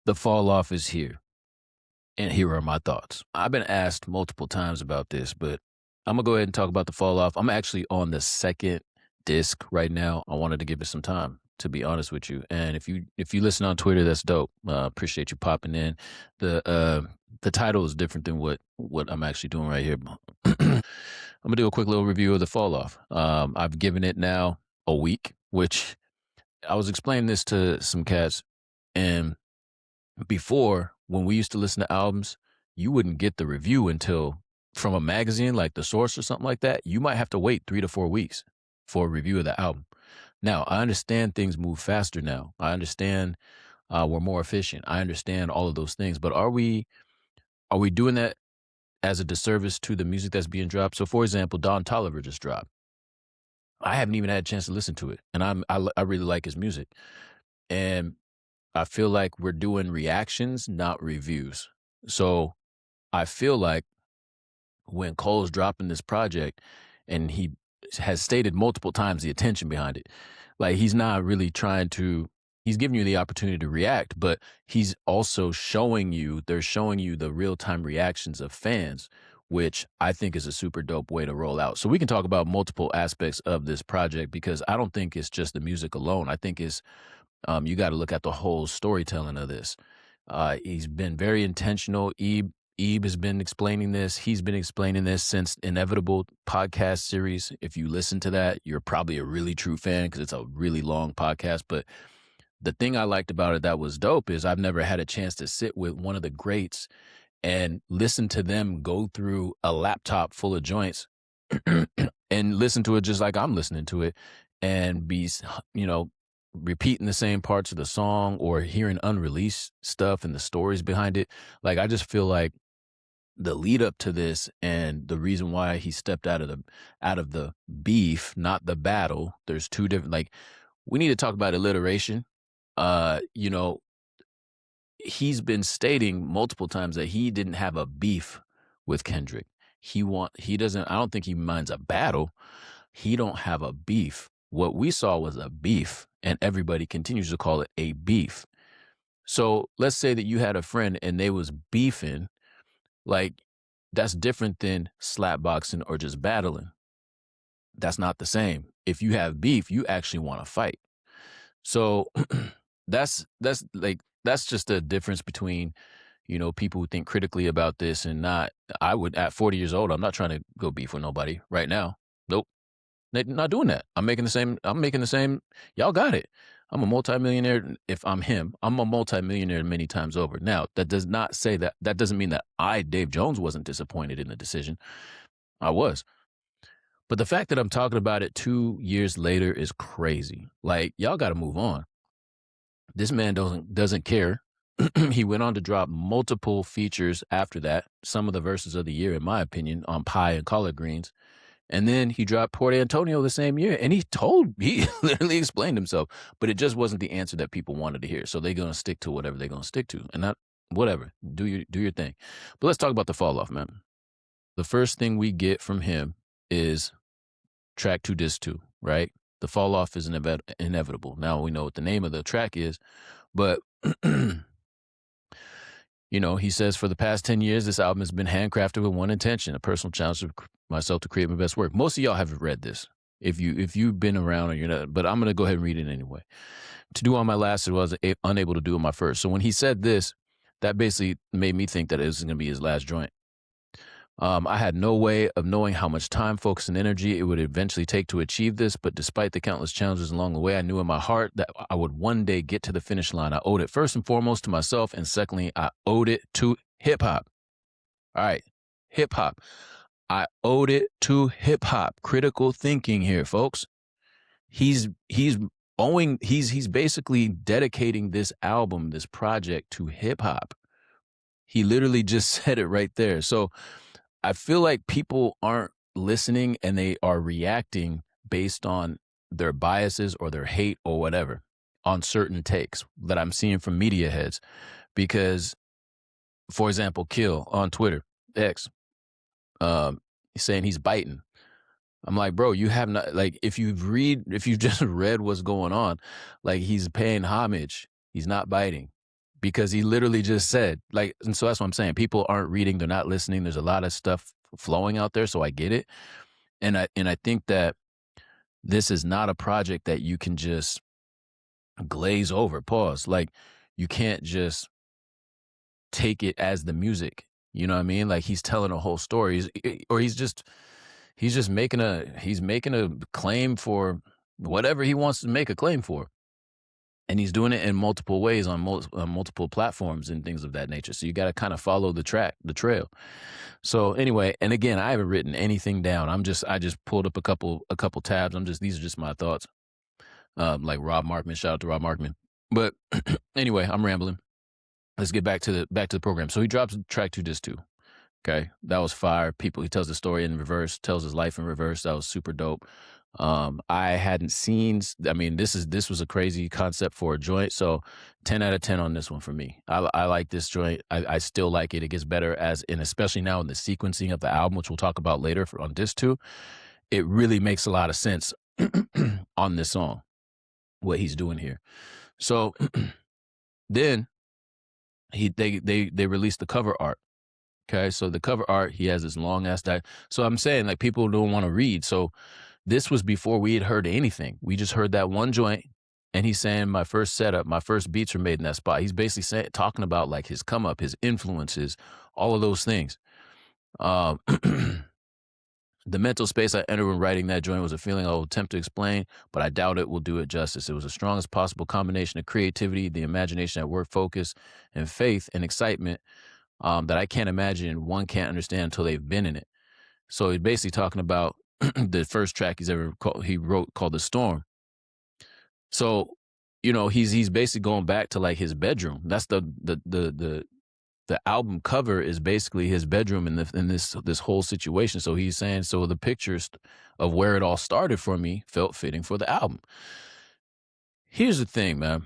The fall off is here, and here are my thoughts. I've been asked multiple times about this, but I'm gonna go ahead and talk about the fall off. I'm actually on the second disc right now. I wanted to give it some time, to be honest with you. And if you listen on Twitter, that's dope. Appreciate you popping in. The title is different than what I'm actually doing right here. I'm gonna do a quick little review of the fall off. I've given it now a week, which I was explaining this to some cats, and before, when we used to listen to albums, you wouldn't get the review until from a magazine like The Source or something like that. You might have to wait 3 to 4 weeks for a review of the album. Now, I understand things move faster now. I understand we're more efficient. I understand all of those things. But are we doing that as a disservice to the music that's being dropped? So, for example, Don Toliver just dropped. I haven't even had a chance to listen to it, and I really like his music. And I feel like we're doing reactions, not reviews. So I feel like when Cole's dropping this project and he has stated multiple times the attention behind it, like he's not really trying to, he's giving you the opportunity to react, but he's also they're showing you the real time reactions of fans, which I think is a super dope way to roll out. So we can talk about multiple aspects of this project because I don't think it's just the music alone. I think it's you got to look at the whole storytelling of this. He's been very intentional. Ebe has been explaining this. He's been explaining this since Inevitable podcast series. If you listen to that, you're probably a really true fan because it's a really long podcast. But the thing I liked about it that was dope is I've never had a chance to sit with one of the greats and listen to them go through a laptop full of joints and listen to it just like I'm listening to it and be, you know, repeating the same parts of the song or hearing unreleased stuff and the stories behind it. Like, I just feel like the lead up to this and the reason why he stepped out of the beef, not the battle. There's two different, like, we need to talk about alliteration. You know, he's been stating multiple times that he didn't have a beef with Kendrick. He doesn't, I don't think he minds a battle. He don't have a beef. What we saw was a beef, and everybody continues to call it a beef. So let's say that you had a friend and they was beefing, like, that's different than slapboxing or just battling. That's not the same. If you have beef, you actually want to fight. So that's just a difference between, you know, people who think critically about this and not. I would, at 40 years old, I'm not trying to go beef with nobody right now. Nope. Not doing that. I'm making the same. Y'all got it. I'm a multimillionaire. If I'm him, I'm a multimillionaire many times over. Now, that does not say that doesn't mean that Dave Jones, wasn't disappointed in the decision. I was. But the fact that I'm talking about it 2 years later is crazy. Like, y'all got to move on. This man doesn't care. He went on to drop multiple features after that, some of the verses of the year, in my opinion, on Pie and Collard Greens. And then he dropped Port Antonio the same year, and he literally explained himself, but it just wasn't the answer that people wanted to hear. So they're going to stick to whatever they're going to stick to, and not whatever. Do your thing. But let's talk about the fall off, man. The first thing we get from him is track 2, disc 2, right? The fall off is inevitable. Now we know what the name of the track is, but you know, he says, for the past 10 years, this album has been handcrafted with one intention, a personal challenge to myself to create my best work. Most of y'all have read this. If you've been around or you're not, but I'm going to go ahead and read it anyway. To do on my last, I was unable to do on my first. So when he said this, that basically made me think that it was going to be his last joint. I had no way of knowing how much time, focus, and energy it would eventually take to achieve this, but despite the countless challenges along the way, I knew in my heart that I would one day get to the finish line. I owed it first and foremost to myself, and secondly, I owed it to hip-hop. All right, hip-hop. I owed it to hip-hop. Critical thinking here, folks. He's basically dedicating this album, this project, to hip-hop. He literally just said it right there. So I feel like people aren't listening and they are reacting based on their biases or their hate or whatever on certain takes that I'm seeing from media heads. Because, for example, Kill on Twitter, X, he's saying he's biting. I'm like, bro, you have not, like, if you've just read what's going on, like, he's paying homage. He's not biting. because he literally just said, like, and so that's what I'm saying. People aren't reading, they're not listening. There's a lot of stuff flowing out there, so I get it. And I think that this is not a project that you can just glaze over, pause. Like, you can't just take it as the music. You know what I mean? Like, he's telling a whole story. He's just making a claim for whatever he wants to make a claim for. And he's doing it in multiple ways on multiple platforms and things of that nature. So you got to kind of follow the trail. So anyway, and again, I haven't written anything down. I just pulled up a couple tabs. These are just my thoughts. Like Rob Markman, shout out to Rob Markman. But anyway, I'm rambling. Let's get back to the program. So he drops track 2, disc 2. Okay, that was fire. He tells the story in reverse, tells his life in reverse. That was super dope. I hadn't seen. I mean, this was a crazy concept for a joint. So 10 out of 10 on this one for me. I like this joint. I still like it. It gets better especially now in the sequencing of the album, which we'll talk about later on disc 2. It really makes a lot of sense on this song, what he's doing here. So then they released the cover art. Okay, so the cover art, he has this long ass So I'm saying, like, people don't want to read. So this was before we had heard anything. We just heard that one joint, and he's saying my first setup, my first beats were made in that spot. He's basically talking about like his come up, his influences, all of those things. The mental space I entered when writing that joint was a feeling I will attempt to explain, but I doubt it will do it justice. It was the strongest possible combination of creativity, the imagination at work, focus, and faith and excitement that I can't imagine one can't understand until they've been in it. So he's basically talking about the first track he wrote called The Storm. So, he's basically going back to like his bedroom. That's the album cover is basically his bedroom in this whole situation. So he's saying, so the pictures of where it all started for me felt fitting for the album. Here's the thing, man.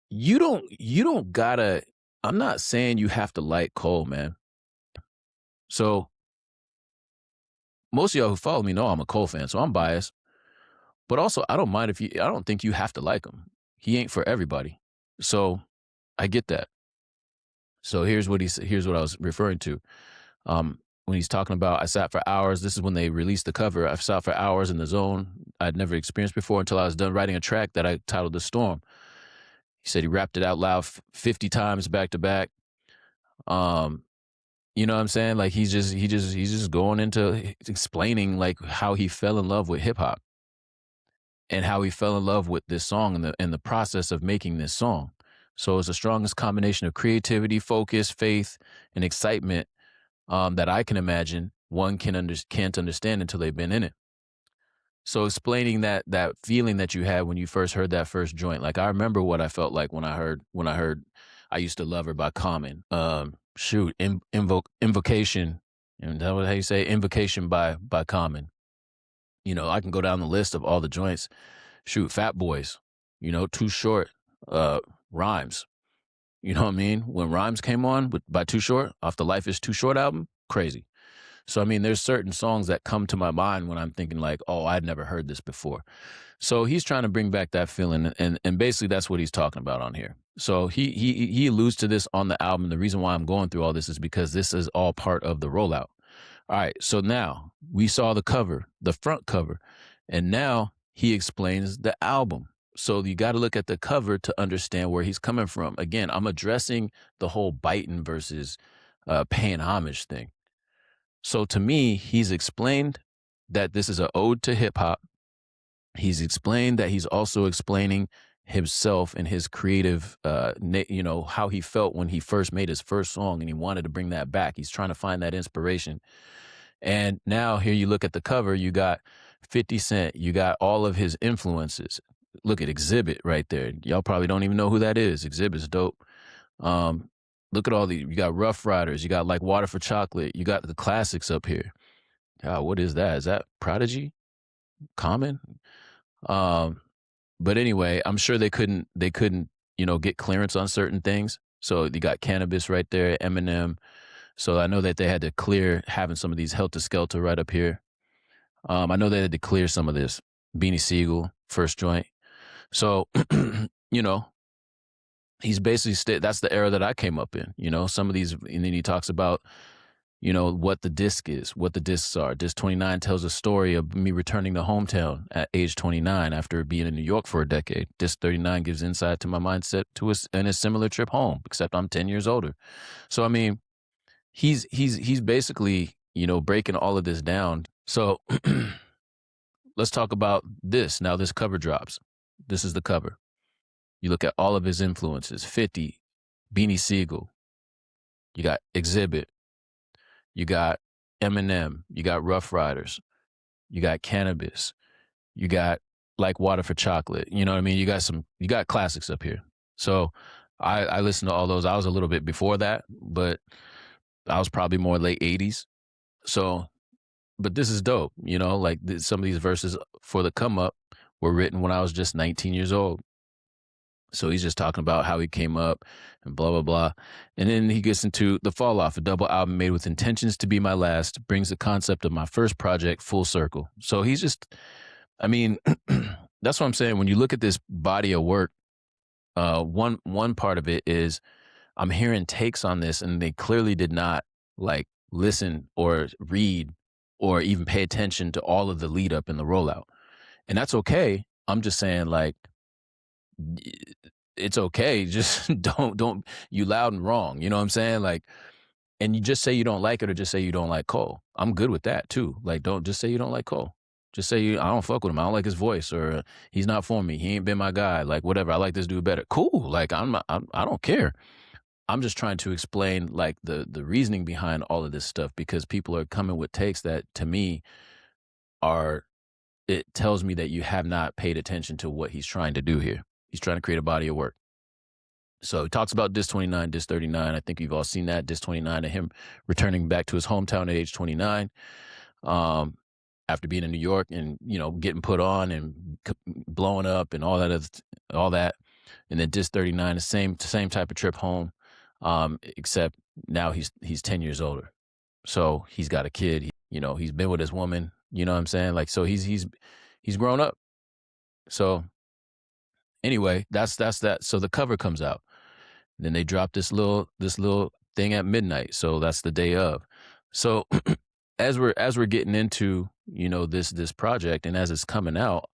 You don't gotta, I'm not saying you have to like Cole, man. So most of y'all who follow me know I'm a Cole fan, so I'm biased. But also, I don't think you have to like him. He ain't for everybody. So I get that. So here's what I was referring to. When he's talking about, I sat for hours. This is when they released the cover. I sat for hours in the zone I'd never experienced before until I was done writing a track that I titled The Storm. He said he rapped it out loud 50 times back to back. You know what I'm saying? Like he's just going into explaining like how he fell in love with hip hop and how he fell in love with this song and the process of making this song. So it's the strongest combination of creativity, focus, faith, and excitement that I can imagine one can't understand until they've been in it. So explaining that feeling that you had when you first heard that first joint, like I remember what I felt like when I heard I Used to Love Her by Common. Invocation, and that was how you say Invocation by Common. I can go down the list of all the joints. Fat Boys, Too Short, Rhymes. You know what I mean? When Rhymes came on by Too Short off the Life is Too Short album, crazy. So, I mean, there's certain songs that come to my mind when I'm thinking like, oh, I'd never heard this before. So he's trying to bring back that feeling, and basically that's what he's talking about on here. So he alludes to this on the album. The reason why I'm going through all this is because this is all part of the rollout. All right, so now we saw the cover, the front cover, and now he explains the album. So you got to look at the cover to understand where he's coming from. Again, I'm addressing the whole biting versus paying homage thing. So to me, he's explained that this is an ode to hip hop. He's explained that he's also explaining himself and his creative, how he felt when he first made his first song and he wanted to bring that back. He's trying to find that inspiration. And now here you look at the cover, you got 50 Cent, you got all of his influences. Look at Exhibit right there. Y'all probably don't even know who that is. Exhibit's dope. Look at all the, you got Rough Riders, you got like Water for Chocolate, you got the classics up here. What is that? Is that Prodigy? Common? But anyway, I'm sure they couldn't, get clearance on certain things. So you got Cannabis right there, Eminem. So I know that they had to clear having some of these Helter Skelter right up here. I know they had to clear some of this. Beanie Siegel, first joint. So, he's basically that's the era that I came up in. You know, some of these, and then he talks about, you know, what the disc is, what the discs are. Disc 29 tells a story of me returning to hometown at age 29 after being in New York for a decade. Disc 39 gives insight to my mindset and a similar trip home, except I'm 10 years older. So I mean, he's basically, you know, breaking all of this down. So let's talk about this. Now this cover drops. This is the cover. You look at all of his influences: 50, Beanie Siegel, you got Exhibit, you got Eminem, you got Rough Riders, you got Cannabis, you got Like Water for Chocolate. You know what I mean? You got classics up here. So I listened to all those. I was a little bit before that, but I was probably more late 80s. So, but this is dope. You know, like some of these verses for the come up were written when I was just 19 years old. So he's just talking about how he came up and blah, blah, blah. And then he gets into The Fall Off, a double album made with intentions to be my last, brings the concept of my first project full circle. So he's just, I mean, that's what I'm saying. When you look at this body of work, one part of it is I'm hearing takes on this, and they clearly did not like listen or read or even pay attention to all of the lead up in the rollout. And that's okay. I'm just saying, like, it's okay. Just don't you loud and wrong. You know what I'm saying? Like, and you just say you don't like it, or just say you don't like Cole. I'm good with that too. Like, don't just say you don't like Cole. Just say I don't fuck with him. I don't like his voice, or he's not for me. He ain't been my guy. Like, whatever. I like this dude better. Cool. Like, I don't care. I'm just trying to explain like the reasoning behind all of this stuff, because people are coming with takes that to me are, it tells me that you have not paid attention to what he's trying to do here. He's trying to create a body of work. So he talks about Disc 29, Disc 39. I think you've all seen that. Disc 29 of him returning back to his hometown at age 29, after being in New York and, you know, getting put on and blowing up and all that. And then Disc 39, the same type of trip home, except now he's 10 years older. So he's got a kid. He's been with his woman. You know what I'm saying? Like, so he's grown up. So anyway, that's that. So the cover comes out. Then they drop this little thing at midnight. So that's the day of. So as we're getting into, you know, this project, and as it's coming out,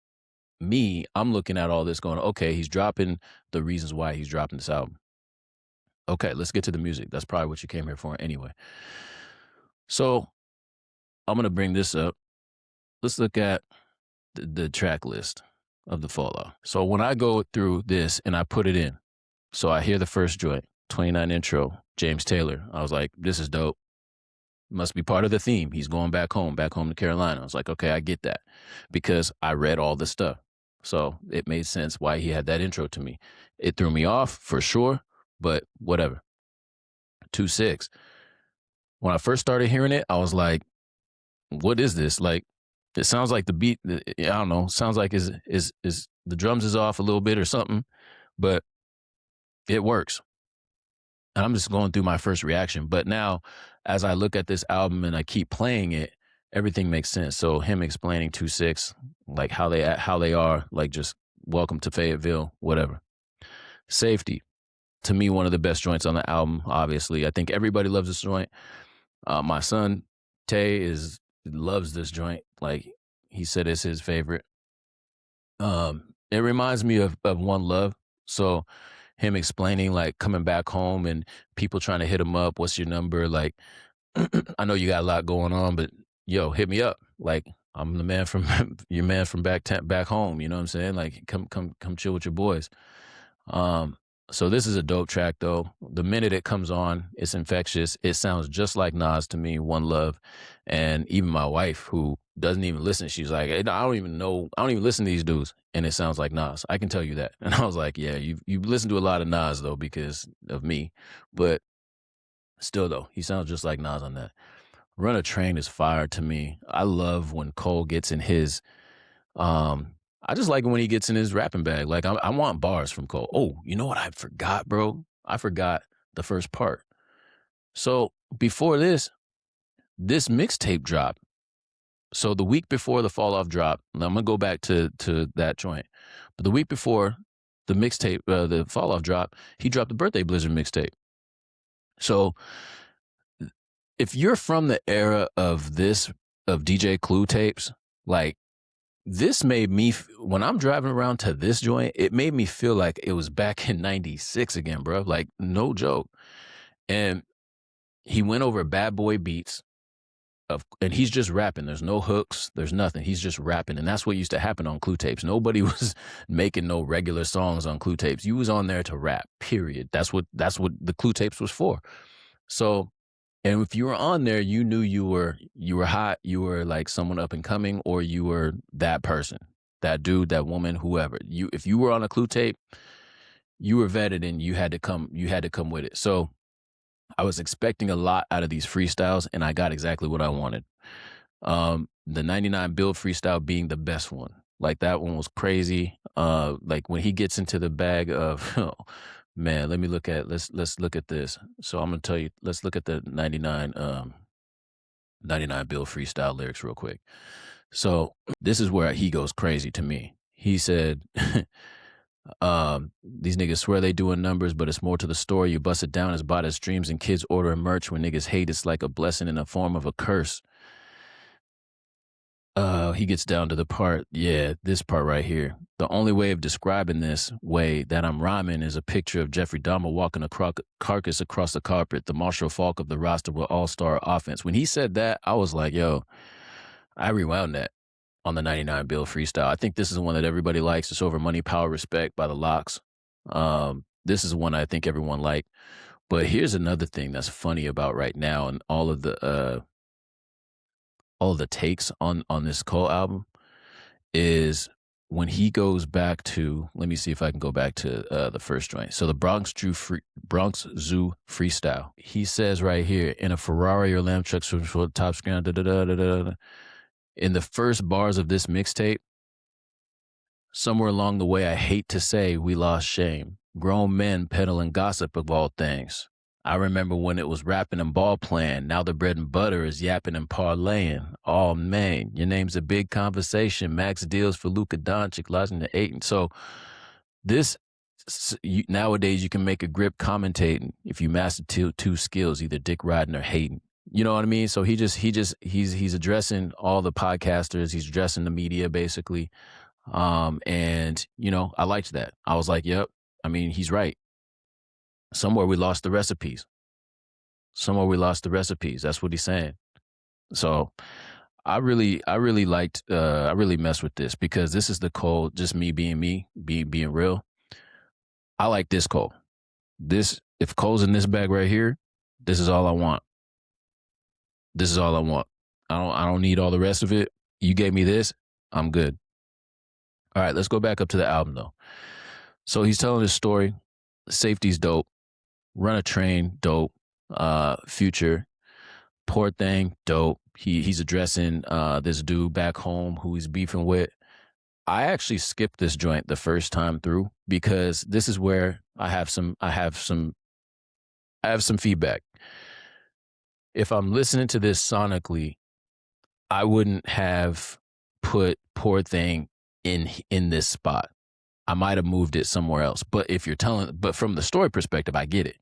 I'm looking at all this going, okay, he's dropping the reasons why he's dropping this album. Okay, let's get to the music. That's probably what you came here for anyway. So I'm going to bring this up. Let's look at the track list of The Fall Off. So when I go through this and I put it in, so I hear the first joint, 29 intro, James Taylor. I was like, this is dope. Must be part of the theme. He's going back home to Carolina. I was like, okay, I get that, because I read all the stuff. So it made sense why he had that intro to me. It threw me off for sure, but whatever. 2-6. When I first started hearing it, I was like, what is this? Like, it sounds like the beat, I don't know, sounds like is the drums is off a little bit or something, but it works. And I'm just going through my first reaction. But now, as I look at this album and I keep playing it, everything makes sense. So him explaining 2-6, like how they are, like just welcome to Fayetteville, whatever. Safety, to me, one of the best joints on the album, obviously. I think everybody loves this joint. My son, Tay, loves this joint. Like, he said it's his favorite. It reminds me of One Love. So him explaining, like, coming back home and people trying to hit him up. What's your number? Like, I know you got a lot going on, but yo, hit me up. Like, I'm the man from your man from back home. You know what I'm saying? Like, come chill with your boys. So this is a dope track though. The minute it comes on, it's infectious. It sounds just like Nas to me, One Love. And even my wife, who doesn't even listen, she's like, I don't even listen to these dudes. And it sounds like Nas. I can tell you that. And I was like, yeah, you listen to a lot of Nas though, because of me. But still though, he sounds just like Nas on that. Run a Train is fire to me. I love when Cole gets in his, I just like it when he gets in his rapping bag. Like, I want bars from Cole. Oh, you know what I forgot, bro? I forgot the first part. So before this mixtape dropped. So the week before the Fall Off drop, I'm going to go back to that joint. But the week before, the mixtape, the Fall Off drop, he dropped the Birthday Blizzard mixtape. So if you're from the era of DJ Clue tapes, like this made me, when I'm driving around to this joint, it made me feel like it was back in 96 again, bro. Like, no joke. And he went over bad boy beats. And he's just rapping. There's no hooks. There's nothing. He's just rapping. And that's what used to happen on Clue tapes. Nobody was making no regular songs on Clue tapes. You was on there to rap, period. That's what the Clue tapes was for. So, and if you were on there, you knew you were hot, you were like someone up and coming, or you were that person, that dude, that woman, whoever. If you were on a Clue tape, you were vetted and you had to come with it. So I was expecting a lot out of these freestyles, and I got exactly what I wanted. The 99 Build freestyle being the best one. Like, that one was crazy. Like, when he gets into the bag of, oh, man, let's look at this. So I'm gonna tell you, let's look at the 99 Build freestyle lyrics real quick. So this is where he goes crazy to me. He said, these niggas swear they doing numbers, but it's more to the story. You bust it down as bought as streams and kids ordering merch. When niggas hate, it's like a blessing in the form of a curse. He gets down to the part, this part right here. The only way of describing this way that I'm rhyming is a picture of Jeffrey Dahmer walking a carcass across the carpet, the Marshall Faulk of the roster with all-star offense. When he said that, I was like, yo, I rewound that on the 99 Build freestyle. I think this is the one that everybody likes. It's over Money, Power, Respect by the Locks. This is one I think everyone liked. But here's another thing that's funny about right now, and all of the takes on this Cole album is when he goes back to, let me see if I can go back to the first joint. So the Bronx Zoo freestyle. He says right here, in a Ferrari or lamb truck for the top screen, da, da, da, da, da, da. In the first bars of this mixtape, somewhere along the way, I hate to say we lost shame. Grown men peddling gossip of all things. I remember when it was rapping and ball playing. Now the bread and butter is yapping and parlaying. Oh, man, your name's a big conversation. Max deals for Luka Doncic, lodging the 8. And so this, nowadays you can make a grip commentating if you master two skills, either dick riding or hating. You know what I mean? So he's addressing all the podcasters. He's addressing the media basically. And you know, I liked that. I was like, yep. I mean, he's right. Somewhere we lost the recipes. That's what he's saying. So I really liked, I really messed with this because this is the Cole, just me, being real. I like this Cole. If Cole's in this bag right here, this is all I want. I don't need all the rest of it. You gave me this, I'm good. All right, let's go back up to the album though. So he's telling his story. Safety's dope. Run a Train, dope. Future. Poor Thing, dope. He's addressing this dude back home who he's beefing with. I actually skipped this joint the first time through because this is where I have some feedback. If I'm listening to this sonically, I wouldn't have put Poor Thing in this spot. I might have moved it somewhere else. But but from the story perspective, I get it.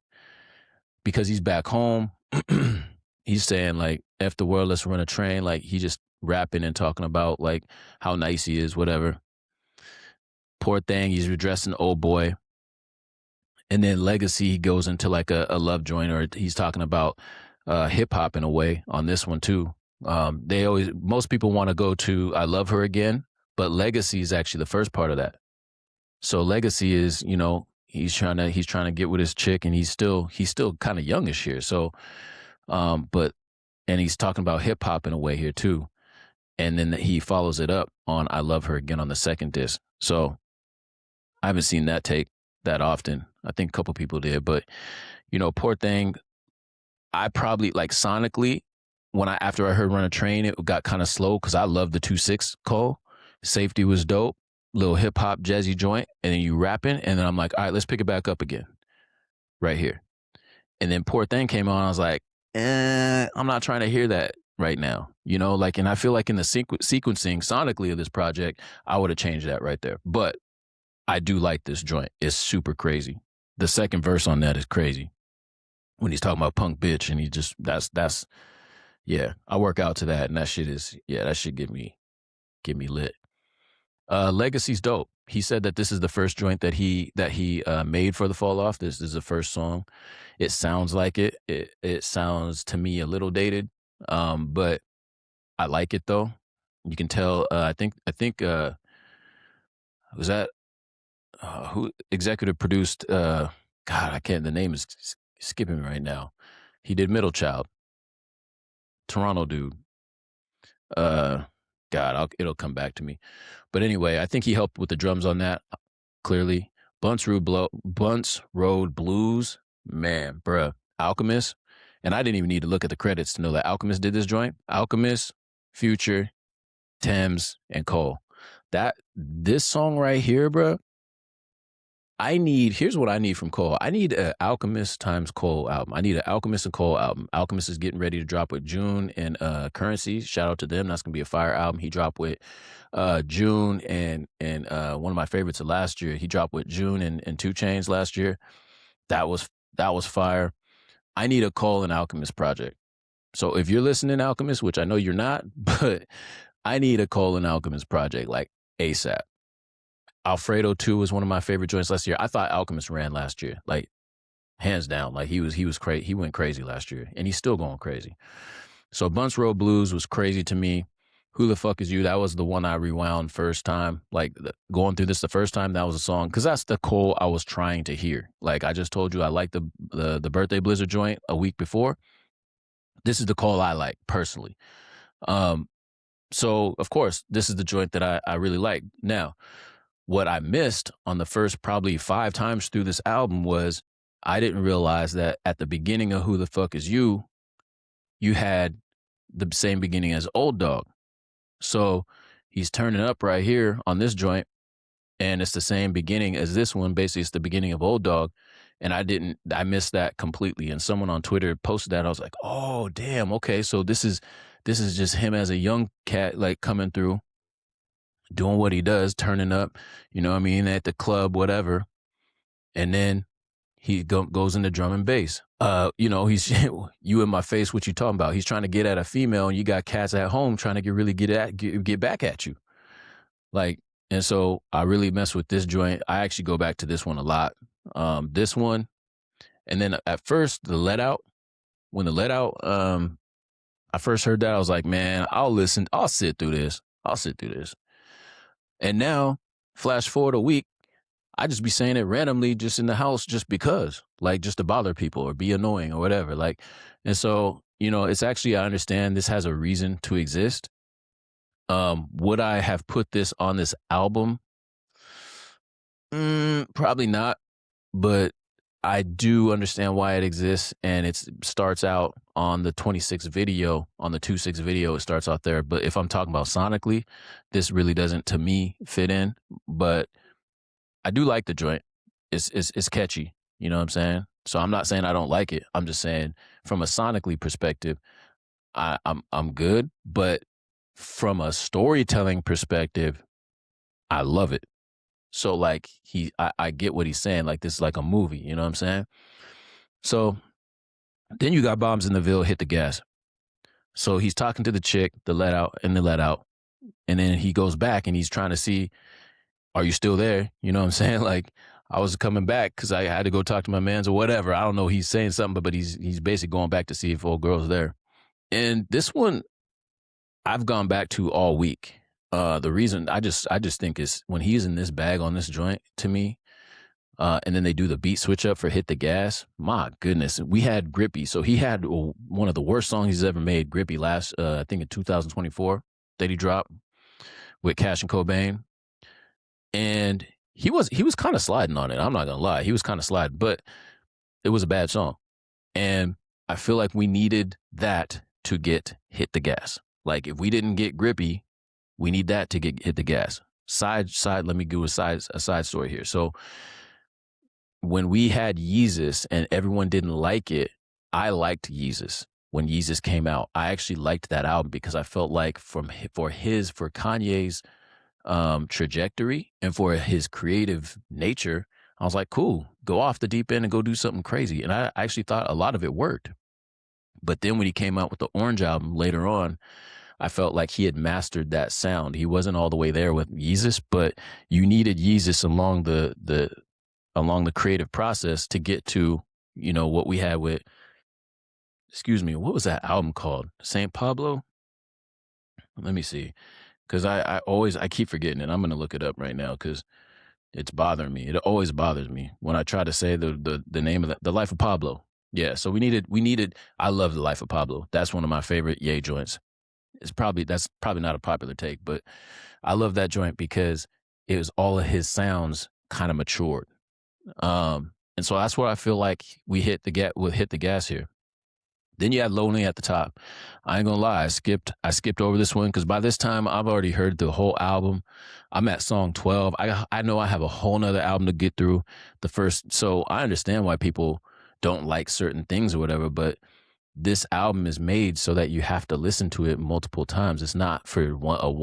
Because he's back home, he's saying like, F the world, let's run a train. Like, he just rapping and talking about like how nice he is, whatever. Poor Thing, he's addressing old boy. And then Legacy, he goes into like a love joint, or he's talking about hip hop in a way on this one too. Most people want to go to I Love Her Again, but Legacy is actually the first part of that. So Legacy is, you know, he's trying to get with his chick, and he's still kind of youngish here. So, and he's talking about hip hop in a way here too. And then he follows it up on I Love Her Again on the second disc. So I haven't seen that take that often. I think a couple people did, but you know, Poor Thing, I probably like sonically after I heard Run a Train, it got kind of slow because I love the 2-6 Cole. Safety was dope, little hip hop jazzy joint, and then you rapping, and then I'm like, all right, let's pick it back up again, right here. And then Poor Thing came on, I was like, I'm not trying to hear that right now, you know, like, and I feel like in the sequencing sonically of this project, I would have changed that right there. But I do like this joint. It's super crazy. The second verse on that is crazy. When he's talking about punk bitch and he just that's yeah, I work out to that and that shit is that shit get me lit. Legacy's dope. He said that this is the first joint that he made for the Fall Off. This is the first song. It sounds like it. It sounds to me a little dated, but I like it though. You can tell. I think was that who executive produced. God, I can't. The name is skipping me right now. He did Middle Child, Toronto dude. God, it'll come back to me. But anyway, I think he helped with the drums on that. Clearly, Bunts Road Blues, man, bruh, Alchemist, and I didn't even need to look at the credits to know that Alchemist did this joint. Alchemist, Future, Thames, and Cole. This song right here, bruh. Here's what I need from Cole. I need an Alchemist times Cole album. I need an Alchemist and Cole album. Alchemist is getting ready to drop with June and Currency. Shout out to them. That's gonna be a fire album. He dropped with June and one of my favorites of last year. He dropped with June and 2 Chainz last year. That was fire. I need a Cole and Alchemist project. So if you're listening, Alchemist, which I know you're not, but I need a Cole and Alchemist project like ASAP. Alfredo 2 was one of my favorite joints last year. I thought Alchemist ran last year, like hands down. Like he was crazy. He went crazy last year, and he's still going crazy. So Bunts Road Blues was crazy to me. Who the Fuck Is You? That was the one I rewound first time. Like going through this the first time, that was a song because that's the Cole I was trying to hear. Like I just told you, I liked the Birthday Blizzard joint a week before. This is the Cole I like personally. So of course, this is the joint that I really like. Now, what I missed on the first probably 5 times through this album was I didn't realize that at the beginning of Who the Fuck Is You, you had the same beginning as Old Dog. So he's turning up right here on this joint, and it's the same beginning as this one. Basically, it's the beginning of Old Dog. And I missed that completely. And someone on Twitter posted that. I was like, oh, damn, okay. So this is just him as a young cat, like coming through, doing what he does, turning up, you know what I mean, at the club, whatever. And then he goes into drum and bass. He's you in my face, what you talking about? He's trying to get at a female, and you got cats at home trying to get back at you. Like, and so I really mess with this joint. I actually go back to this one a lot. This one, and then at first the Let Out. When the Let Out, I first heard that, I was like, man, I'll sit through this. And now, flash forward a week, I just be saying it randomly just in the house just because, like just to bother people or be annoying or whatever. Like, and so, it's actually, I understand this has a reason to exist. Would I have put this on this album? Probably not, but I do understand why it exists, and it starts out on the 26 video, on the 2.6 video, it starts out there. But if I'm talking about sonically, this really doesn't, to me, fit in. But I do like the joint. It's catchy. You know what I'm saying? So I'm not saying I don't like it. I'm just saying from a sonically perspective, I'm good. But from a storytelling perspective, I love it. So like I get what he's saying. Like this is like a movie, you know what I'm saying? So then you got Bombs in the Ville, Hit the Gas. So he's talking to the chick, the Let Out. And then he goes back and he's trying to see, are you still there? You know what I'm saying? Like I was coming back because I had to go talk to my mans or whatever. I don't know. He's saying something, but he's basically going back to see if old girl's there. And this one I've gone back to all week. The reason I just think is when he's in this bag on this joint to me, and then they do the beat switch up for Hit the Gas. My goodness, we had Grippy. So he had one of the worst songs he's ever made, Grippy, last, I think in 2024 that he dropped with Cash and Cobain. And he was kind of sliding on it. I'm not going to lie. He was kind of sliding, but it was a bad song. And I feel like we needed that to get Hit the Gas. Like if we didn't get Grippy, we need that to get Hit the Gas. Side, let me do a side story here. So when we had Yeezus and everyone didn't like it, I liked Yeezus. When Yeezus came out, I actually liked that album because I felt like for Kanye's trajectory and for his creative nature, I was like, cool, go off the deep end and go do something crazy. And I actually thought a lot of it worked. But then when he came out with the Orange album later on, I felt like he had mastered that sound. He wasn't all the way there with Yeezus, but you needed Yeezus along the creative process to get to, you know, what we had with, excuse me, what was that album called? Saint Pablo? Let me see. Because I keep forgetting it. I'm gonna look it up right now because it's bothering me. It always bothers me when I try to say the name of the Life of Pablo. Yeah, so we needed I love the Life of Pablo. That's one of my favorite Ye joints. That's probably not a popular take, but I love that joint because it was all of his sounds kind of matured. And so that's where I feel like we hit the gas here. Then you had Lonely at the top. I ain't gonna lie, I skipped over this one because by this time I've already heard the whole album. I'm at song 12. I know I have a whole nother album to get through. So I understand why people don't like certain things or whatever, but this album is made so that you have to listen to it multiple times. It's not for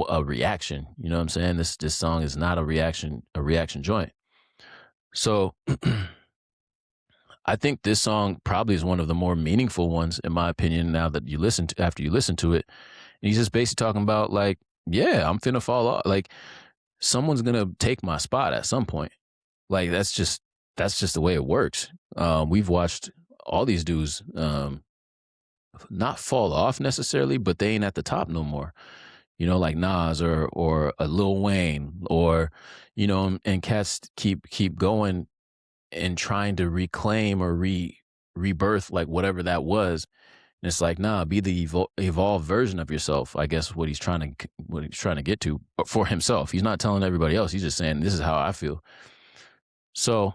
a reaction. You know what I'm saying? This song is not a reaction joint. So I think this song probably is one of the more meaningful ones, in my opinion, now that after you listen to it. And he's just basically talking about like, yeah, I'm finna fall off. Like someone's gonna take my spot at some point. Like that's just the way it works. We've watched all these dudes not fall off necessarily, but they ain't at the top no more. You know, like Nas or a Lil Wayne or, you know, and cats keep going and trying to reclaim or rebirth like whatever that was. And it's like, nah, be the evolved version of yourself. I guess what he's trying to get to for himself. He's not telling everybody else. He's just saying this is how I feel. So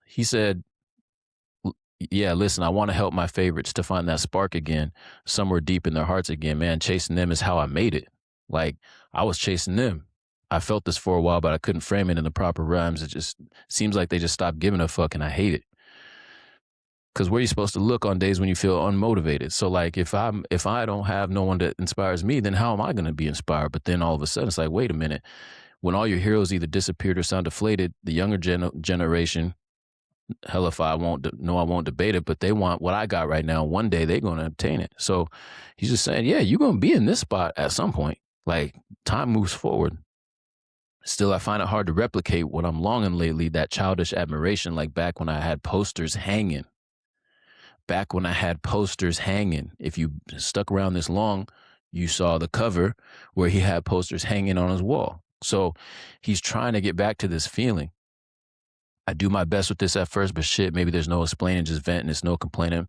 he said, yeah, listen, I want to help my favorites to find that spark again, somewhere deep in their hearts again. Man, chasing them is how I made it. Like I was chasing them. I felt this for a while, but I couldn't frame it in the proper rhymes. It just seems like they just stopped giving a fuck, and I hate it. Because where are you supposed to look on days when you feel unmotivated? So like if I don't have no one that inspires me, then how am I going to be inspired? But then all of a sudden it's like, wait a minute. When all your heroes either disappeared or sound deflated, the younger generation, hell if I won't debate it, but they want what I got right now. One day they're going to obtain it. So he's just saying, yeah, you're going to be in this spot at some point. Like time moves forward. Still, I find it hard to replicate what I'm longing lately, that childish admiration, like back when I had posters hanging. If you stuck around this long, you saw the cover where he had posters hanging on his wall. So he's trying to get back to this feeling. I do my best with this at first, but shit, maybe there's no explaining, just venting. It's no complaining,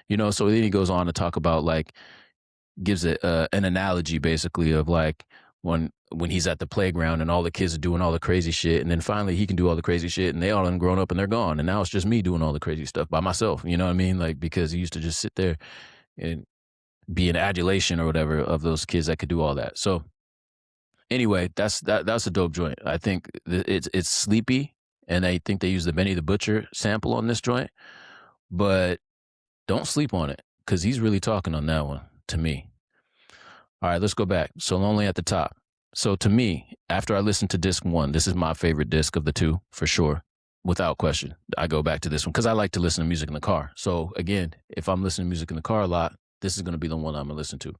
you know. So then he goes on to talk about like, gives it an analogy basically of like when he's at the playground and all the kids are doing all the crazy shit, and then finally he can do all the crazy shit, and they all done grown up and they're gone, and now it's just me doing all the crazy stuff by myself. You know what I mean? Like because he used to just sit there and be an adulation or whatever of those kids that could do all that. So anyway, that's a dope joint. I think it's sleepy. And I think they use the Benny the Butcher sample on this joint, but don't sleep on it because he's really talking on that one to me. All right, let's go back. So Lonely at the top. So to me, after I listened to disc one, this is my favorite disc of the two for sure, without question. I go back to this one because I like to listen to music in the car. So again, if I'm listening to music in the car a lot, this is going to be the one I'm going to listen to.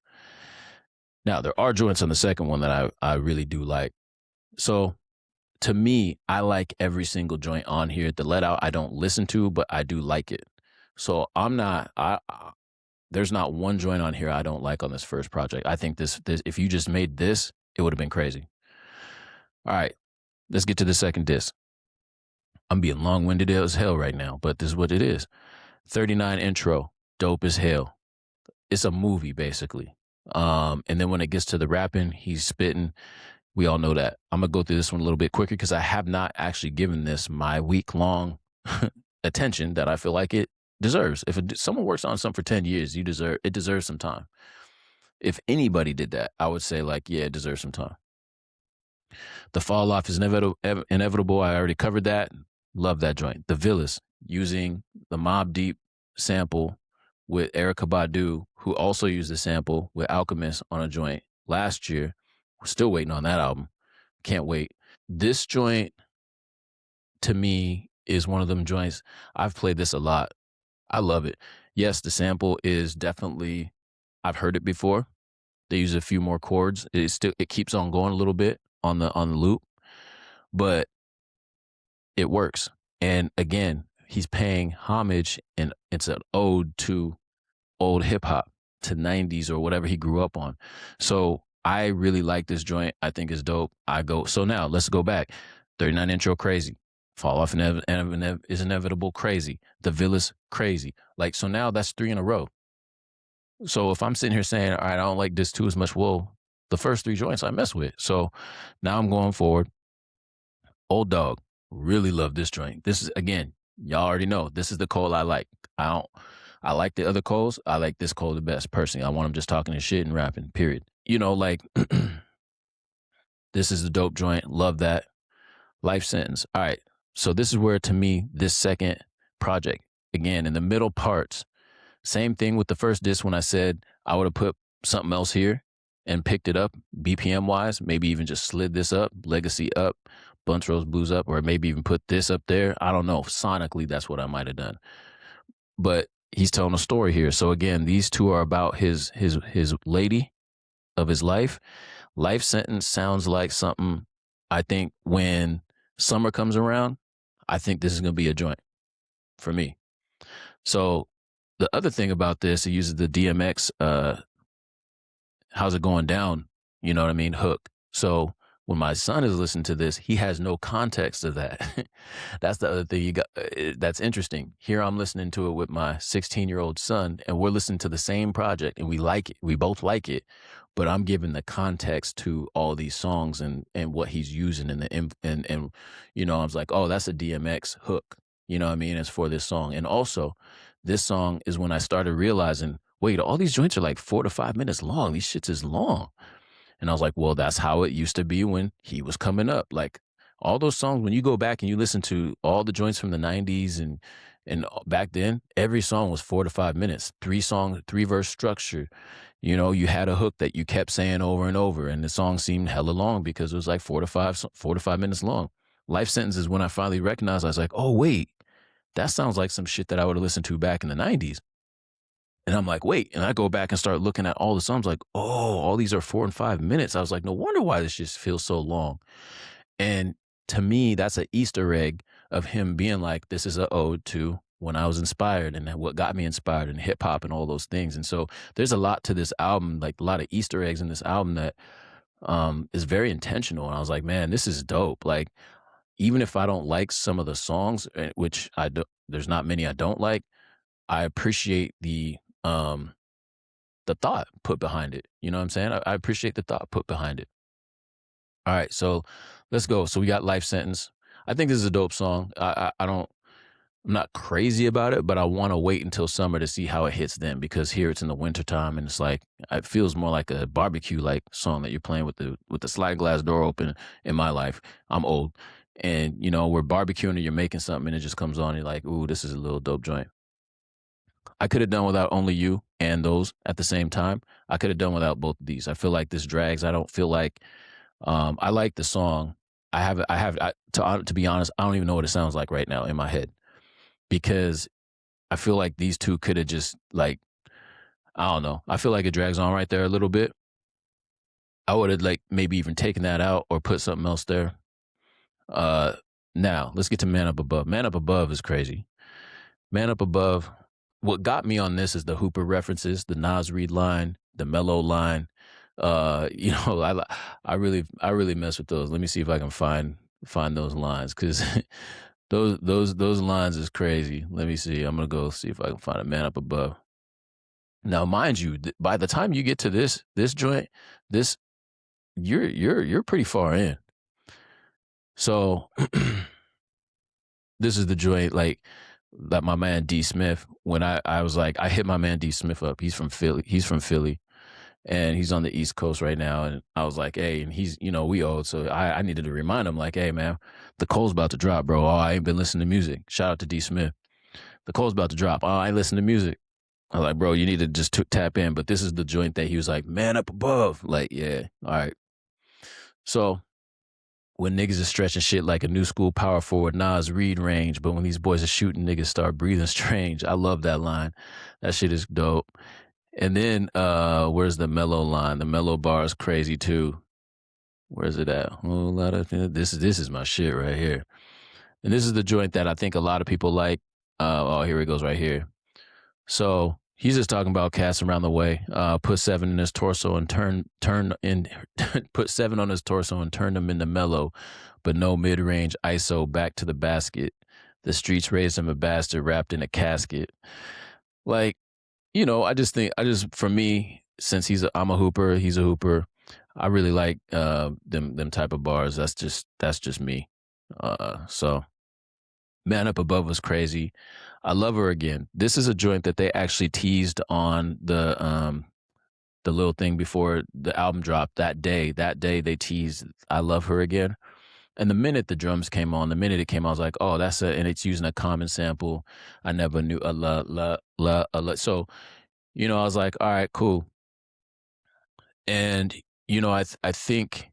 Now, there are joints on the second one that I really do like. So to me, I like every single joint on here. The Let Out I don't listen to, but I do like it. So there's not one joint on here I don't like on this first project. I think this if you just made this, it would have been crazy. All right, let's get to the second disc. I'm being long-winded as hell right now, but this is what it is. 39 intro, dope as hell. It's a movie basically. And then when it gets to the rapping, he's spitting. We all know that. I'm going to go through this one a little bit quicker because I have not actually given this my week-long attention that I feel like it deserves. If someone works on something for 10 years, it deserves some time. If anybody did that, I would say like, yeah, it deserves some time. The Fall Off is inevitable. I already covered that. Love that joint. The Villas, using the Mobb Deep sample with Erykah Badu, who also used the sample with Alchemist on a joint last year. We're still waiting on that album. Can't wait. This joint to me is one of them joints. I've played this a lot. I love it. Yes, the sample is definitely, I've heard it before. They use a few more chords. It keeps on going a little bit on the loop, but it works. And again, he's paying homage, and it's an ode to old hip hop, to 90s or whatever he grew up on. So I really like this joint. I think it's dope. So now let's go back. 39 intro, crazy. Fall off is inevitable, crazy. The Villas, crazy. Like, so now that's 3 in a row. So if I'm sitting here saying, all right, I don't like this too as much, well, the first 3 joints I mess with. So now I'm going forward. Old Dog, really love this joint. This is, again, y'all already know, this is the Cole I like. I like the other Coles. I like this Cole the best, personally. I want him just talking his shit and rapping, period. Like, this is a dope joint. Love that. Life Sentence. All right. So this is where, to me, this second project, again, in the middle parts, same thing with the first disc when I said I would have put something else here and picked it up BPM wise, maybe even just slid this up, Legacy up, Bunch Rose Blues up, or maybe even put this up there. I don't know. Sonically, that's what I might have done. But he's telling a story here. So again, these two are about his lady of his life. Life Sentence sounds like something, I think, when summer comes around, I think this is going to be a joint for me. So the other thing about this, it uses the DMX, how's it going down? You know what I mean? Hook. So when my son is listening to this, he has no context of that. That's the other thing that's interesting. Here I'm listening to it with my 16-year-old son, and we're listening to the same project, and we like it. We both like it, but I'm giving the context to all these songs and what he's using and I was like, oh, that's a DMX hook. You know what I mean? It's for this song. And also, this song is when I started realizing, wait, all these joints are like 4 to 5 minutes long. These shits is long. And I was like, well, that's how it used to be when he was coming up. Like, all those songs, when you go back and you listen to all the joints from the 90s and back then, every song was 4 to 5 minutes, 3-verse structure. You had a hook that you kept saying over and over, and the song seemed hella long because it was like 4 to 5 minutes long. Life Sentence is when I finally recognized, I was like, oh, wait, that sounds like some shit that I would have listened to back in the 90s. And I'm like, wait. And I go back and start looking at all the songs, like, oh, all these are 4 and 5 minutes. I was like, no wonder why this just feels so long. And to me, that's an Easter egg of him being like, this is an ode to when I was inspired and what got me inspired in hip hop and all those things. And so there's a lot to this album, like a lot of Easter eggs in this album that is very intentional. And I was like, man, this is dope. Like, even if I don't like some of the songs, which there's not many I don't like, I appreciate the thought put behind it. You know what I'm saying? I appreciate the thought put behind it. All right, so let's go. So we got Life Sentence. I think this is a dope song. I'm not crazy about it, but I want to wait until summer to see how it hits then, because here it's in the wintertime and it's like, it feels more like a barbecue like song that you're playing with the sliding glass door open in my life. I'm old. And we're barbecuing and you're making something and it just comes on and you're like, ooh, this is a little dope joint. I could have done without Only You and those at the same time. I could have done without both of these. I feel like this drags. I don't feel like I like the song. To be honest, I don't even know what it sounds like right now in my head, because I feel like these two could have just, like, I don't know. I feel like it drags on right there a little bit. I would have, like, maybe even taken that out or put something else there. Now let's get to Man Up Above. Man Up Above is crazy. Man Up Above. What got me on this is the Hooper references, the Nas Reed line, the Mellow line. I really mess with those. Let me see if I can find those lines, because those lines is crazy. Let me see. I'm gonna go see if I can find a Man Up Above. Now, mind you, by the time you get to this joint, you're pretty far in. So this is the joint, like, that my man D Smith, when I was like, I hit my man D Smith up. He's from Philly and he's on the East Coast right now. And I was like, hey, and he's, we old. So I needed to remind him, like, hey man, the Cole's about to drop, bro. Oh, I ain't been listening to music. Shout out to D Smith. The Cole's about to drop. Oh, I ain't listening to music. I was like, bro, you need to just tap in. But this is the joint that he was like, Man Up Above. Like, yeah, all right. So when niggas is stretching shit like a new school power forward Nas read range, but when these boys are shooting, niggas start breathing strange. I love that line. That shit is dope. And then where's the mellow line? The mellow bar is crazy too. Where's it at? Whole lot of this is my shit right here. And this is the joint that I think a lot of people like. Oh, here it goes right here. So he's just talking about cats around the way. Put 7 in his torso and turn in. Put 7 on his torso and turn them into mellow, but no mid range ISO back to the basket. The streets raised him a bastard wrapped in a casket. Like, I just think for me, since I'm a hooper, he's a hooper. I really like them type of bars. That's just me. So Man Up Above was crazy. I Love Her Again. This is a joint that they actually teased on the little thing before the album dropped that day. That day they teased I Love Her Again. And the minute the drums came on, I was like, oh, and it's using a common sample. I never knew a la. So, I was like, all right, cool. And, I think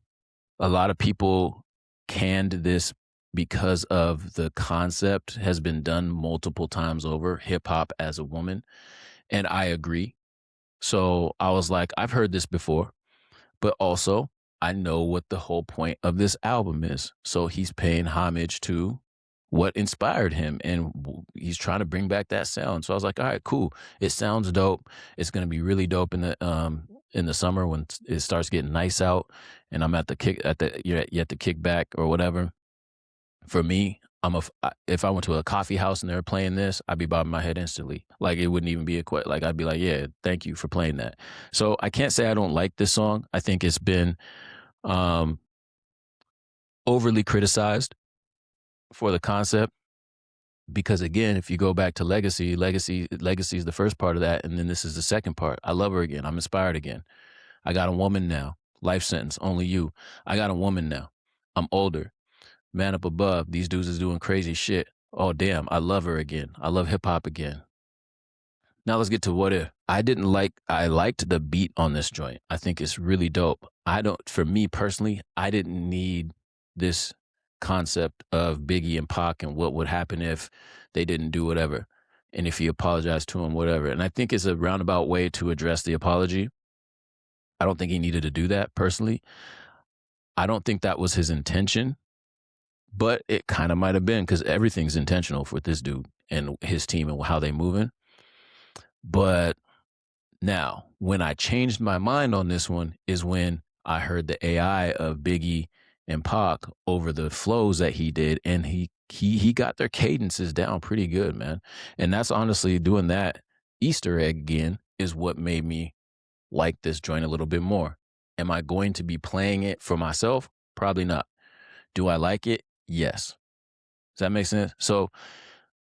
a lot of people canned this because of the concept has been done multiple times over, hip hop as a woman. And I agree. So I was like, I've heard this before, but also I know what the whole point of this album is. So he's paying homage to what inspired him, and he's trying to bring back that sound. So I was like, all right, cool. It sounds dope. It's going to be really dope in the summer when it starts getting nice out, and I'm you're at the kickback or whatever. For me, if I went to a coffee house and they were playing this, I'd be bobbing my head instantly. Like it wouldn't even be like I'd be like, yeah, thank you for playing that. So I can't say I don't like this song. I think it's been overly criticized for the concept. Because again, if you go back to Legacy is the first part of that, and then this is the second part. I Love Her Again. I'm inspired again. I got a woman now. Life sentence, only you. I got a woman now. I'm older. Man Up Above. These dudes is doing crazy shit. Oh damn, I love her again. I love hip hop again. Now let's get to What If. I liked the beat on this joint. I think it's really dope. For me personally, I didn't need this concept of Biggie and Pac and what would happen if they didn't do whatever. And if he apologized to him, whatever. And I think it's a roundabout way to address the apology. I don't think he needed to do that personally. I don't think that was his intention, but it kind of might have been because everything's intentional with this dude and his team and how they moving. But now, when I changed my mind on this one is when I heard the AI of Biggie and Pac over the flows that he did, and he got their cadences down pretty good, man. And that's honestly doing that Easter egg again is what made me like this joint a little bit more. Am I going to be playing it for myself? Probably not. Do I like it? Yes. Does that make sense? So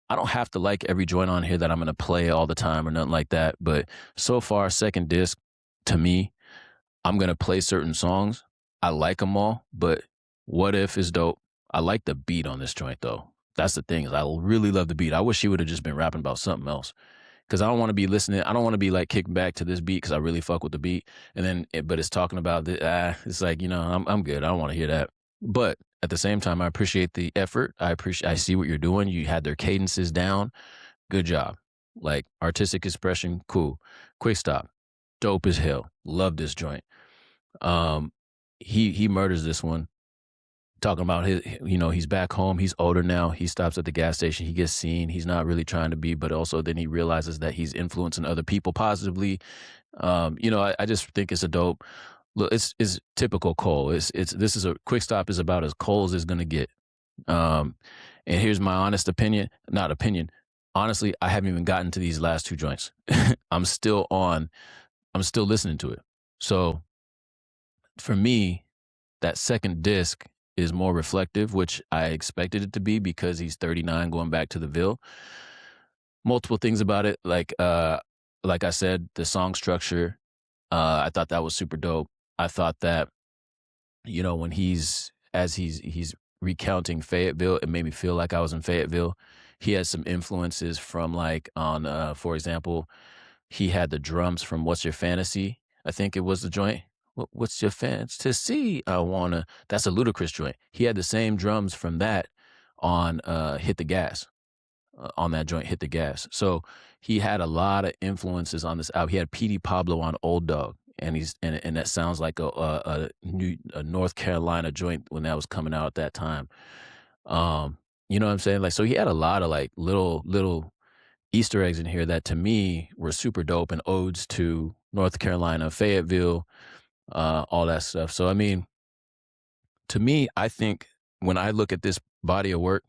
I don't have to like every joint on here that I'm going to play all the time or nothing like that. But so far, second disc, to me, I'm going to play certain songs. I like them all, but What If is dope. I like the beat on this joint, though. That's the thing. I really love the beat. I wish he would have just been rapping about something else. Because I don't want to be listening. I don't want to be like kicking back to this beat because I really fuck with the beat. And then, but it's talking about it's like, I'm good. I don't want to hear that. But at the same time, I appreciate the effort. I see what you're doing. You had their cadences down. Good job. Like artistic expression, cool. Quick Stop, dope as hell. Love this joint. He murders this one. Talking about he's back home. He's older now. He stops at the gas station. He gets seen. He's not really trying to be, but also then he realizes that he's influencing other people positively. I just think it's a dope. Look, it's typical Cole. This is a Quick Stop is about as Cole as it's gonna get. And here's my honest opinion. Not opinion. Honestly, I haven't even gotten to these last two joints. I'm still listening to it. So for me, that second disc is more reflective, which I expected it to be because he's 39 going back to the Ville. Multiple things about it, like I said, the song structure, I thought that was super dope. I thought that, when he's recounting Fayetteville, it made me feel like I was in Fayetteville. He had some influences from for example, he had the drums from What's Your Fantasy? I think it was the joint What's your fans to see? I wanna. That's a Ludacris joint. He had the same drums from that on Hit the Gas. On that joint, Hit the Gas. So he had a lot of influences on this album. He had Petey Pablo on Old Dog, and and that sounds like a North Carolina joint when that was coming out at that time. You know what I'm saying? Like, so he had a lot of like little Easter eggs in here that to me were super dope and odes to North Carolina, Fayetteville, all that stuff. So I mean, to me, I think when I look at this body of work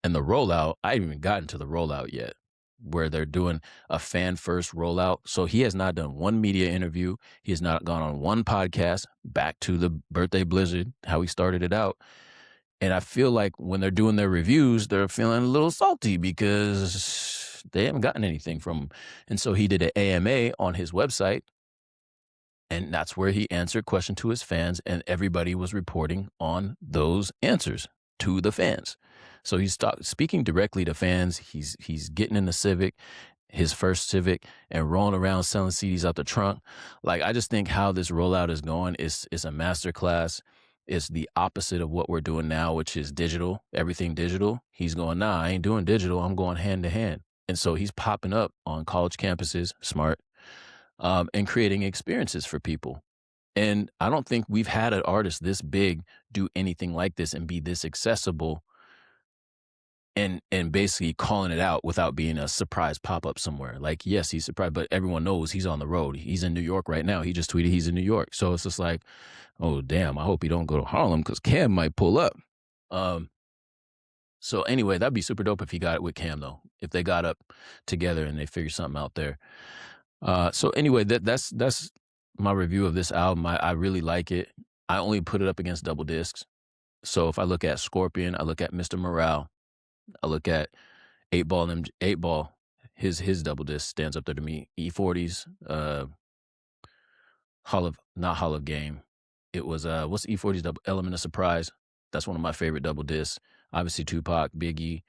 and the rollout, I haven't even gotten to the rollout yet, where they're doing a fan first rollout. So he has not done one media interview. He has not gone on one podcast. Back to the birthday blizzard, how he started it out. And I feel like when they're doing their reviews, they're feeling a little salty because they haven't gotten anything from him. And so he did an AMA on his website, and that's where he answered question to his fans, and everybody was reporting on those answers to the fans. So he's speaking directly to fans. He's getting in the Civic, his first Civic, and rolling around selling CDs out the trunk. Like, I just think how this rollout is going is a masterclass. It's the opposite of what we're doing now, which is digital, everything digital. He's going, nah, I ain't doing digital. I'm going hand to hand. And so he's popping up on college campuses, smart, and creating experiences for people. And I don't think we've had an artist this big do anything like this and be this accessible and basically calling it out without being a surprise pop-up somewhere. Like, yes, he's surprised, but everyone knows he's on the road. He's in New York right now. He just tweeted he's in New York. So it's just like, oh, damn, I hope he don't go to Harlem because Cam might pull up. So anyway, that'd be super dope if he got it with Cam, though, if they got up together and they figured something out there. So anyway, that's my review of this album. I really like it. I only put it up against double discs. So if I look at Scorpion, I look at Mr. Morale, I look at 8 Ball, his double disc stands up there to me. E40's, not Hall of Game. It was what's E40's double Element of Surprise? That's one of my favorite double discs. Obviously Tupac, Biggie.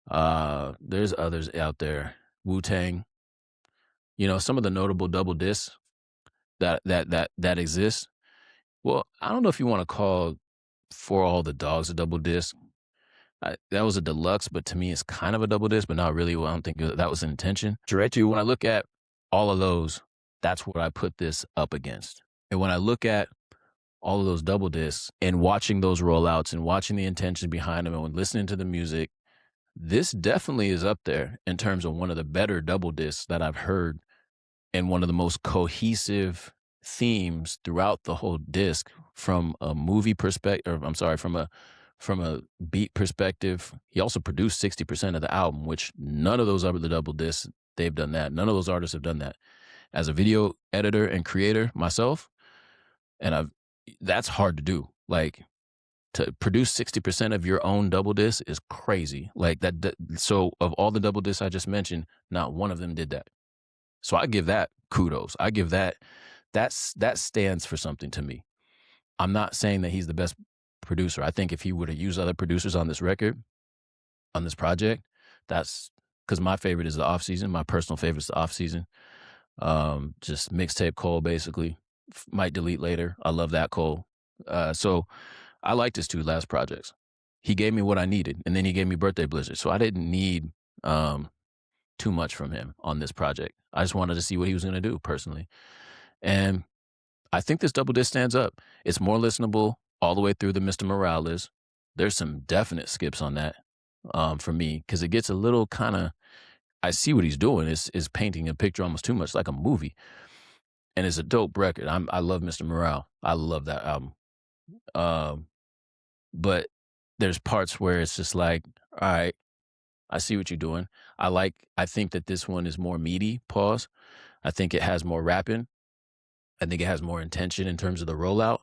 There's others out there. Wu-Tang. You know, some of the notable double discs that exists. Well, I don't know if you want to call For All the Dogs a double disc. That was a deluxe, but to me, it's kind of a double disc, but not really. Well, I don't think that was an intention. Directly, when I look at all of those, that's what I put this up against. And when I look at all of those double discs and watching those rollouts and watching the intention behind them and when listening to the music, this definitely is up there in terms of one of the better double discs that I've heard and one of the most cohesive themes throughout the whole disc from a movie perspective, from a beat perspective. He also produced 60% of the album, which none of those other double discs, they've done that. None of those artists have done that. As a video editor and creator myself, and that's hard to do. Like, to produce 60% of your own double disc is crazy. Like that. So of all the double discs I just mentioned, not one of them did that. So I give that kudos. I give that stands for something to me. I'm not saying that he's the best producer. I think if he would have used other producers on this record, on this project, that's because my favorite is the Off Season. My personal favorite is the Off Season. Just mixtape Cole, basically. Might delete later. I love that Cole. So I liked his 2 last projects. He gave me what I needed, and then he gave me Birthday Blizzard. So I didn't need too much from him on this project. I just wanted to see what he was going to do personally. And I think this double disc stands up. It's more listenable all the way through the Mr. Morales. There's some definite skips on that for me because it gets a little kind of, I see what he's doing. Is painting a picture almost too much like a movie. And it's a dope record. I love Mr. Morale. I love that album. But there's parts where it's just like, all right, I see what you're doing. I think that this one is more meaty, pause. I think it has more rapping. I think it has more intention in terms of the rollout.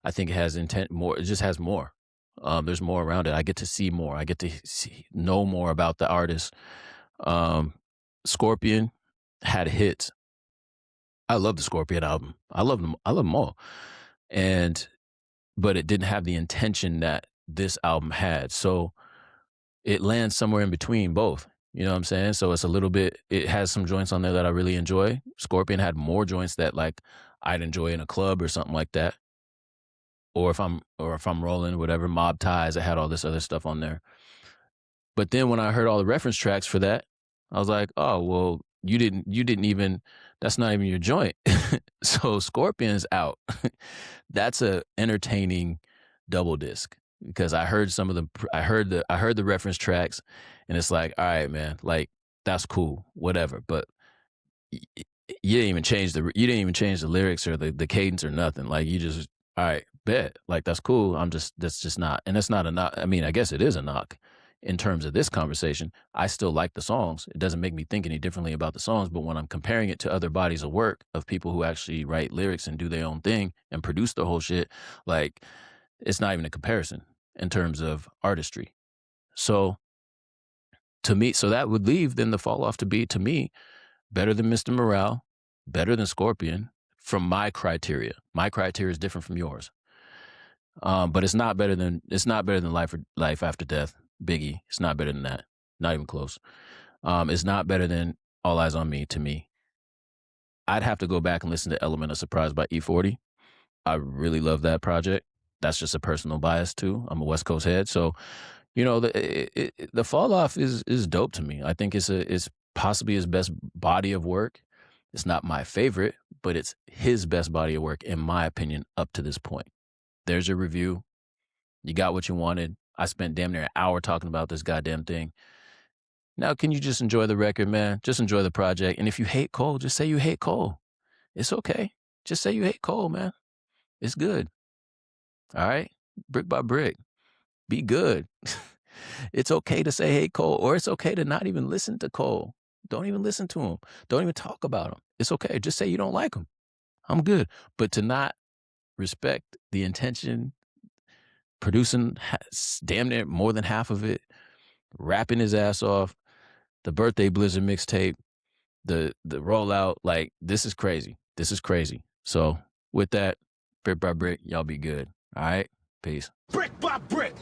I think it has more, it just has more. There's more around it. I get to see more. I get to know more about the artist. Scorpion had hits. I love the Scorpion album. I love them. I love them all. But it didn't have the intention that this album had. So it lands somewhere in between both. You know what I'm saying? So it's a little bit, it has some joints on there that I really enjoy. Scorpion had more joints that like I'd enjoy in a club or something like that. Or if I'm rolling, whatever, Mob Ties, I had all this other stuff on there. But then when I heard all the reference tracks for that, I was like, oh well, you didn't even, that's not even your joint. So Scorpion's out. That's a entertaining double disc because I heard some of the I heard the reference tracks, and it's like, all right, man, like that's cool, whatever. But you didn't even change the lyrics or the cadence or nothing. Like you just, all right, bet, like that's cool. That's just not, and that's not a knock. I mean, I guess it is a knock in terms of this conversation. I still like the songs. It doesn't make me think any differently about the songs. But when I'm comparing it to other bodies of work of people who actually write lyrics and do their own thing and produce the whole shit, like it's not even a comparison in terms of artistry. So to me, so that would leave then the Fall Off to be, to me, better than Mr. Morale, better than Scorpion from my criteria. My criteria is different from yours. But it's not better than Life After Death, Biggie. It's not better than that. Not even close. It's not better than All Eyes on Me to me. I'd have to go back and listen to Element of Surprise by E40. I really love that project. That's just a personal bias too. I'm a West Coast head, so you know the Fall Off is dope to me. I think it's possibly his best body of work. It's not my favorite, but it's his best body of work in my opinion up to this point. There's your review. You got what you wanted. I spent damn near an hour talking about this goddamn thing. Now, can you just enjoy the record, man? Just enjoy the project. And if you hate Cole, just say you hate Cole. It's okay. Just say you hate Cole, man. It's good. All right? Brick by brick. Be good. It's okay to say hate Cole, or it's okay to not even listen to Cole. Don't even listen to him. Don't even talk about him. It's okay. Just say you don't like him. I'm good. But to not respect the intention, producing damn near more than half of it, rapping his ass off, the Birthday Blizzard mixtape, the rollout, like this is crazy. This is crazy. So with that, brick by brick, y'all be good. All right? Peace. Brick by brick.